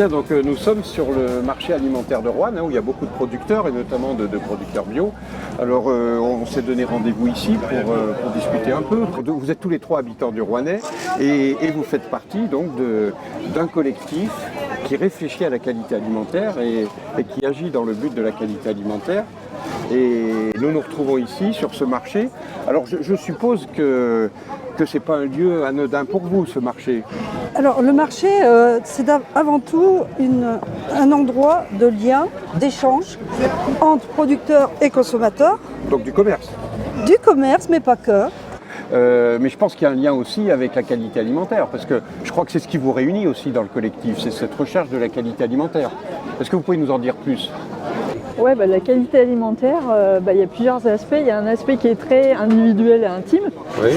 Bien, donc nous sommes sur le marché alimentaire de Roanne, où il y a beaucoup de producteurs, et notamment de producteurs bio. Alors on s'est donné rendez-vous ici pour discuter un peu. Vous êtes tous les trois habitants du Rouennais, et vous faites partie donc d'un collectif qui réfléchit à la qualité alimentaire et qui agit dans le but de la qualité alimentaire. Et nous nous retrouvons ici, sur ce marché. Alors je suppose que ce n'est pas un lieu anodin pour vous, ce marché. Alors le marché, c'est avant tout un endroit de lien, d'échange entre producteurs et consommateurs. Donc du commerce. Du commerce, mais pas que. Mais je pense qu'il y a un lien aussi avec la qualité alimentaire, parce que je crois que c'est ce qui vous réunit aussi dans le collectif, c'est cette recherche de la qualité alimentaire. Est-ce que vous pouvez nous en dire plus ? Ouais, la qualité alimentaire, il y a plusieurs aspects. Il y a un aspect qui est très individuel et intime. Oui.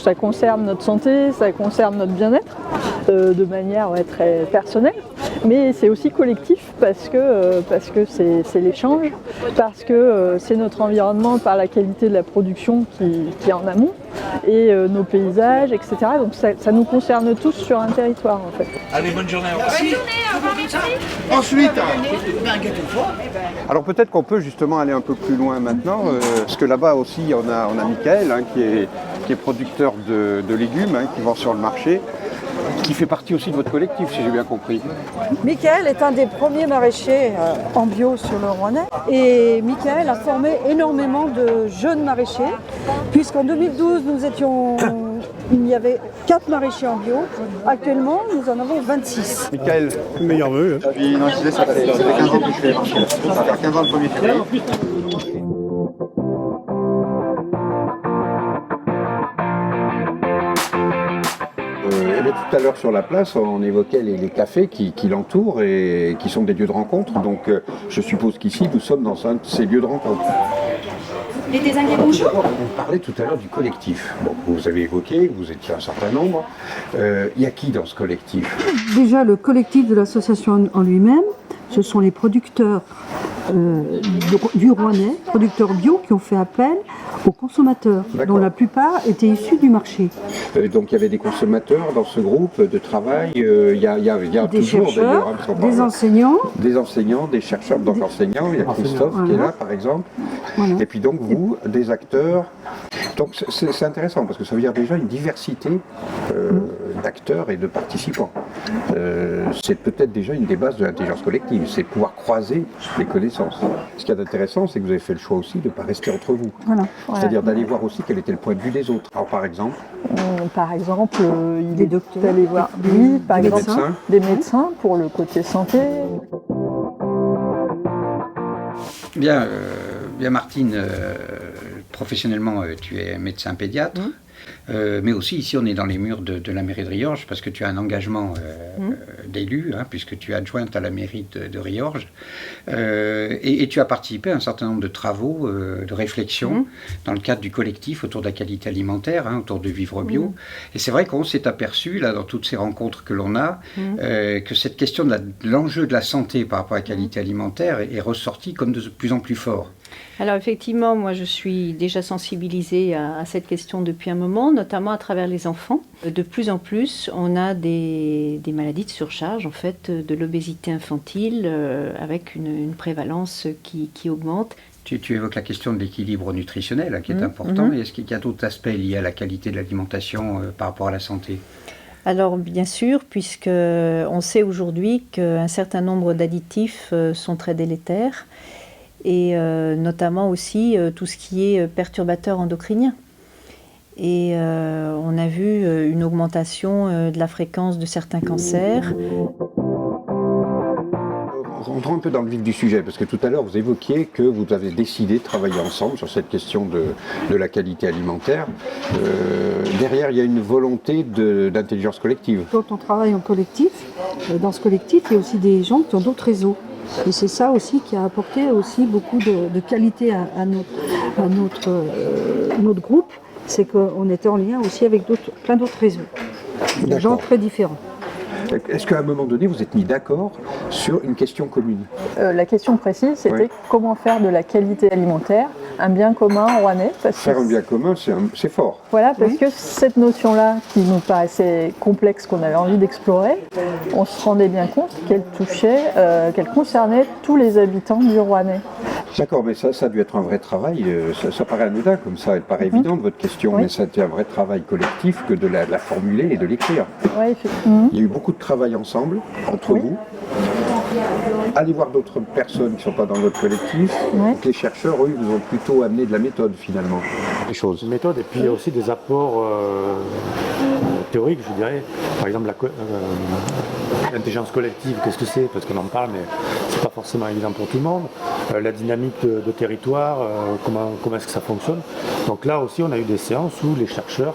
Ça concerne notre santé, ça concerne notre bien-être de manière très personnelle. Mais c'est aussi collectif parce que c'est l'échange, parce que c'est notre environnement par la qualité de la production qui est en amont et nos paysages, etc. Donc ça nous concerne tous sur un territoire en fait. Allez, bonne journée. Bonne journée, ensuite, alors peut-être qu'on peut justement aller un peu plus loin maintenant, parce que là-bas aussi on a Michael qui est producteur de légumes, qui vend sur le marché, qui fait partie aussi de votre collectif, si j'ai bien compris. Michael est un des premiers maraîchers en bio sur le Rouennais. Et Michael a formé énormément de jeunes maraîchers, puisqu'en 2012, il y avait 4 maraîchers en bio. Actuellement, nous en avons 26. Michael, meilleur vœu. Non, je disais, ça fait 15 ans que je fais les marchés. Ça va faire 15 ans le 1er février. Tout à l'heure sur la place, on évoquait les cafés qui l'entourent et qui sont des lieux de rencontre. Donc je suppose qu'ici, nous sommes dans un de ces lieux de rencontre. Les désingués, bonjour. On parlait tout à l'heure du collectif. Bon, vous avez évoqué, vous étiez un certain nombre. Il y a qui dans ce collectif ? Déjà, le collectif de l'association en lui-même, ce sont les producteurs du Rouennais, producteurs bio, qui ont fait appel aux consommateurs, dont la plupart étaient issus du marché. Donc il y avait des consommateurs dans ce groupe de travail, il y a des toujours chercheurs, des enseignants. Des enseignants, des chercheurs, donc enseignants, il y a Christophe qui est là par exemple. Voilà. Et puis donc vous, des acteurs. Donc c'est intéressant parce que ça veut dire déjà une diversité d'acteurs et de participants. C'est peut-être déjà une des bases de l'intelligence collective, c'est pouvoir croiser les connaissances. Ce qui est intéressant, c'est que vous avez fait le choix aussi de ne pas rester entre vous. Voilà. C'est-à-dire d'aller voir aussi quel était le point de vue des autres. Alors par exemple il est d'aller voir des médecins pour le côté santé. Bien Martine, professionnellement tu es médecin pédiatre. Mais aussi ici on est dans les murs de la mairie de Riorges parce que tu as un engagement d'élu, puisque tu es adjointe à la mairie de Riorges et tu as participé à un certain nombre de travaux, de réflexions dans le cadre du collectif autour de la qualité alimentaire, autour de Vivre Bio. Et c'est vrai qu'on s'est aperçu là dans toutes ces rencontres que l'on a que cette question de l'enjeu de la santé par rapport à la qualité alimentaire est ressortie comme de plus en plus fort. Alors effectivement, moi je suis déjà sensibilisée à cette question depuis un moment, notamment à travers les enfants. De plus en plus, on a des maladies de surcharge, en fait, de l'obésité infantile, avec une prévalence qui augmente. Tu évoques la question de l'équilibre nutritionnel qui est important. Et est-ce qu'il y a d'autres aspects liés à la qualité de l'alimentation par rapport à la santé ? Alors bien sûr, puisqu'on sait aujourd'hui qu'un certain nombre d'additifs sont très délétères, et notamment aussi tout ce qui est perturbateur endocrinien. Et on a vu une augmentation de la fréquence de certains cancers. Rentrons un peu dans le vif du sujet, parce que tout à l'heure vous évoquiez que vous avez décidé de travailler ensemble sur cette question de la qualité alimentaire. Derrière, il y a une volonté d'intelligence collective. Quand on travaille en collectif, dans ce collectif, il y a aussi des gens qui ont d'autres réseaux. Et c'est ça aussi qui a apporté aussi beaucoup de qualité à notre groupe, c'est qu'on était en lien aussi avec plein d'autres réseaux, de gens très différents. Est-ce qu'à un moment donné, vous êtes mis d'accord sur une question commune ? La question précise, c'était comment faire de la qualité alimentaire un bien commun rouennais. Faire un bien commun, c'est fort. Voilà, parce que cette notion-là, qui nous paraissait complexe, qu'on avait envie d'explorer, on se rendait bien compte qu'elle touchait, qu'elle concernait tous les habitants du Rouennais. D'accord, mais ça a dû être un vrai travail. Ça paraît anodin comme ça, elle paraît évidente votre question, mais ça a été un vrai travail collectif que de la formuler et de l'écrire. Ouais, effectivement. Il y a eu beaucoup de travail ensemble, entre vous. Allez voir d'autres personnes qui ne sont pas dans votre collectif. Donc les chercheurs, eux, vous ont plutôt amené de la méthode finalement. Des choses. Une méthode et puis il y a aussi des apports théoriques, je dirais. Par exemple, l'intelligence collective, qu'est-ce que c'est? Parce qu'on en parle, mais c'est pas forcément évident pour tout le monde. La dynamique de territoire, comment est-ce que ça fonctionne. Donc là aussi, on a eu des séances où les chercheurs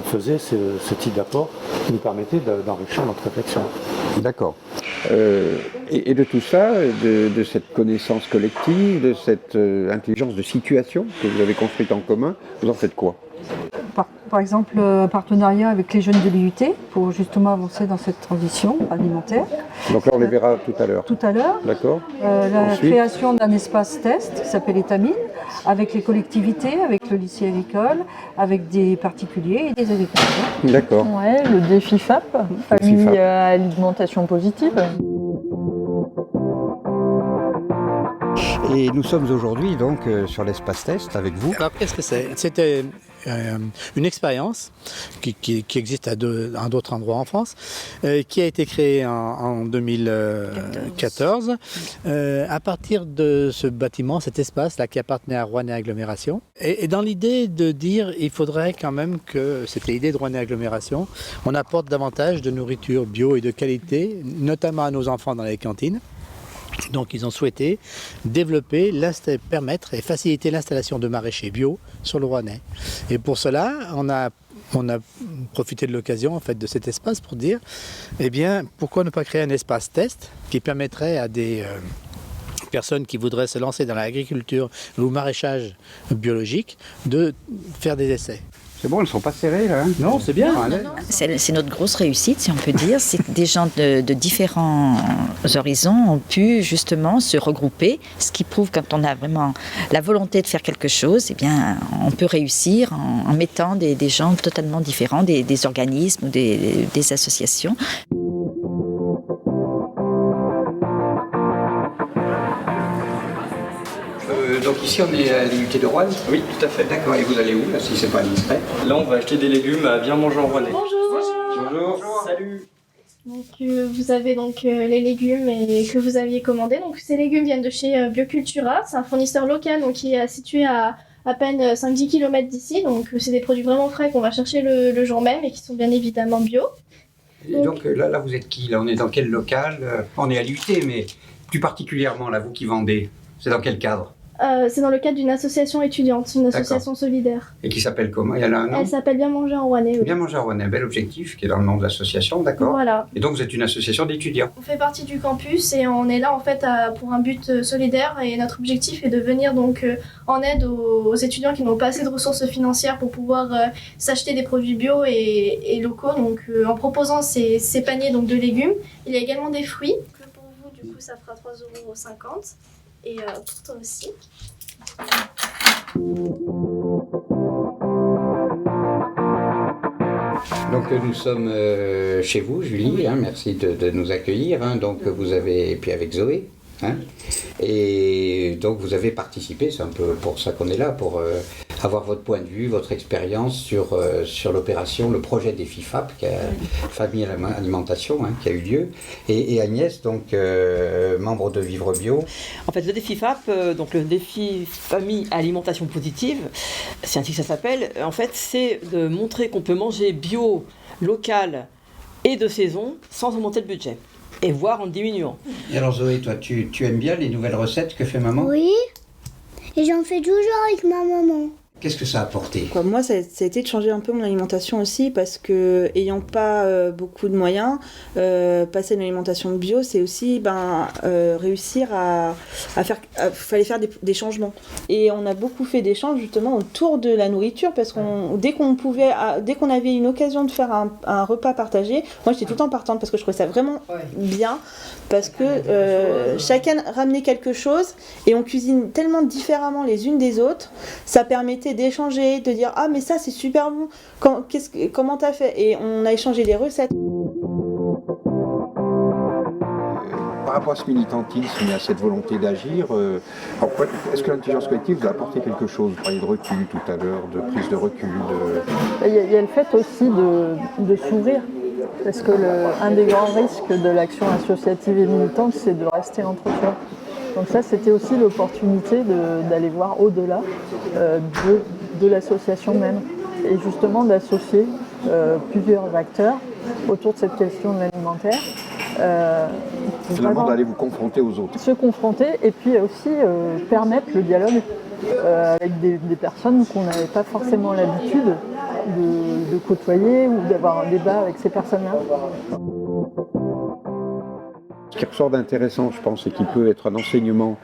faisaient ce type d'apport qui nous permettait d'enrichir notre réflexion. D'accord. Et de tout ça, de cette connaissance collective, de cette intelligence de situation que vous avez construite en commun, vous en faites quoi? Par exemple, partenariat avec les jeunes de l'IUT pour justement avancer dans cette transition alimentaire. Donc là, on les verra tout à l'heure. Tout à l'heure. D'accord. La Ensuite, création d'un espace test qui s'appelle Étamine, avec les collectivités, avec le lycée agricole, avec des particuliers et des agriculteurs. D'accord. Ouais, le défi FAP, famille à alimentation positive. Et nous sommes aujourd'hui donc sur l'espace test avec vous. Alors qu'est-ce que c'est? C'était une expérience qui existe à d'autres endroits en France, qui a été créée en 2014 à partir de ce bâtiment, cet espace-là qui appartenait à Rouennais Agglomération. Et dans l'idée de dire il faudrait quand même que, c'était l'idée de Rouennais Agglomération, on apporte davantage de nourriture bio et de qualité, notamment à nos enfants dans les cantines. Donc ils ont souhaité développer, permettre et faciliter l'installation de maraîchers bio sur le Rouennais. Et pour cela, on a profité de l'occasion en fait, de cet espace pour dire, eh bien, pourquoi ne pas créer un espace test qui permettrait à des personnes qui voudraient se lancer dans l'agriculture ou maraîchage biologique de faire des essais. C'est bon, elles ne sont pas serrées là. Non, c'est bien. C'est notre grosse réussite, si on peut dire. C'est que des gens de différents horizons ont pu justement se regrouper, ce qui prouve quand on a vraiment la volonté de faire quelque chose, eh bien, on peut réussir en mettant des gens totalement différents, des organismes ou des associations. Donc ici on est à l'IUT de Rouen. Oui, tout à fait. D'accord, et vous allez où là, si c'est pas indiscret? Là on va acheter des légumes à bien manger en Rouennais. Bonjour. Bonjour. Salut. Donc vous avez donc les légumes que vous aviez commandés. Donc ces légumes viennent de chez Biocultura. C'est un fournisseur local donc, qui est situé à peine 5-10 km d'ici. Donc c'est des produits vraiment frais qu'on va chercher le jour même et qui sont bien évidemment bio. Et donc là vous êtes qui? Là on est dans quel local? On est à l'IUT, mais plus particulièrement là, vous qui vendez, c'est dans quel cadre? C'est dans le cadre d'une association étudiante, une association solidaire. Et qui s'appelle comment? Elle a un nom? Elle s'appelle Bien Manger en Rouennais. Oui. Bien Manger en Rouennais, un bel objectif qui est dans le nom de l'association, d'accord. Voilà. Et donc vous êtes une association d'étudiants? On fait partie du campus et on est là en fait pour un but solidaire et notre objectif est de venir donc en aide aux étudiants qui n'ont pas assez de ressources financières pour pouvoir s'acheter des produits bio et locaux. Donc en proposant ces paniers donc, de légumes, il y a également des fruits que pour vous du coup ça fera 3,50 €. Et pour toi aussi. Donc nous sommes chez vous, Julie, hein, merci de nous accueillir. Hein, donc vous avez, et puis avec Zoé. Hein, et donc vous avez participé, c'est un peu pour ça qu'on est là, pour avoir votre point de vue, votre expérience sur l'opération, le projet des FIFAP, Famille à l'alimentation, hein, qui a eu lieu. Et Agnès, donc membre de Vivre Bio. En fait, le défi FAP, donc le défi Famille à alimentation positive, c'est ainsi que ça s'appelle. En fait, c'est de montrer qu'on peut manger bio, local et de saison sans augmenter le budget. Et voire en diminuant. Et alors Zoé, toi, tu aimes bien les nouvelles recettes que fait maman? Oui, et j'en fais toujours avec ma maman. Qu'est-ce que ça a apporté? Moi, ça a été de changer un peu mon alimentation aussi parce que, ayant pas beaucoup de moyens, passer à une alimentation bio, c'est aussi réussir à faire. Fallait faire des changements. Et on a beaucoup fait d'échanges justement autour de la nourriture parce que dès qu'on avait une occasion de faire un repas partagé, moi j'étais tout le temps partante parce que je trouvais ça vraiment bien parce que chacun ramenait quelque chose et on cuisine tellement différemment les unes des autres, ça permettait d'échanger, de dire ah mais ça c'est super bon, comment t'as fait, et on a échangé des recettes. Par rapport à ce militantisme et à cette volonté d'agir, est-ce que l'intelligence collective vous a apporté quelque chose? Vous parliez de recul tout à l'heure, de prise de recul. Il y a le fait aussi de s'ouvrir, parce que un des grands risques de l'action associative et militante, c'est de rester entre soi. Donc ça, c'était aussi l'opportunité d'aller voir au-delà de l'association même, et justement d'associer plusieurs acteurs autour de cette question de l'alimentaire. Finalement, d'aller vous confronter aux autres. Se confronter et puis aussi permettre le dialogue avec des personnes qu'on n'avait pas forcément l'habitude de côtoyer ou d'avoir un débat avec ces personnes-là. Ce qui ressort d'intéressant, je pense, et qui peut être un enseignement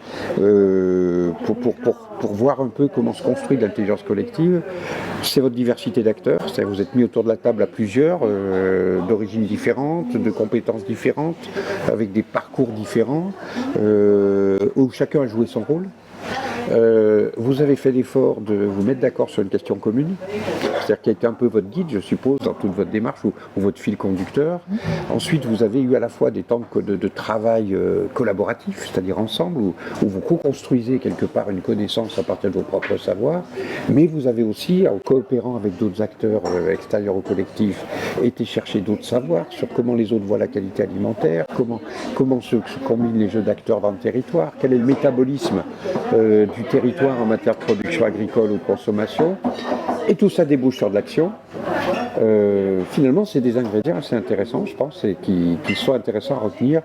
pour voir un peu comment se construit l'intelligence collective, c'est votre diversité d'acteurs. C'est-à-dire vous êtes mis autour de la table à plusieurs, d'origines différentes, de compétences différentes, avec des parcours différents, où chacun a joué son rôle. Vous avez fait l'effort de vous mettre d'accord sur une question commune, c'est-à-dire qui a été un peu votre guide, je suppose, dans toute votre démarche ou votre fil conducteur. Ensuite, vous avez eu à la fois des temps de travail collaboratif, c'est-à-dire ensemble, où vous co-construisez quelque part une connaissance à partir de vos propres savoirs, mais vous avez aussi, en coopérant avec d'autres acteurs extérieurs au collectif, été chercher d'autres savoirs sur comment les autres voient la qualité alimentaire, comment se combinent les jeux d'acteurs dans le territoire, quel est le métabolisme du territoire en matière de production agricole ou de consommation, et tout ça débouche sur de l'action. Finalement, c'est des ingrédients assez intéressants, je pense, et qui sont intéressants à retenir.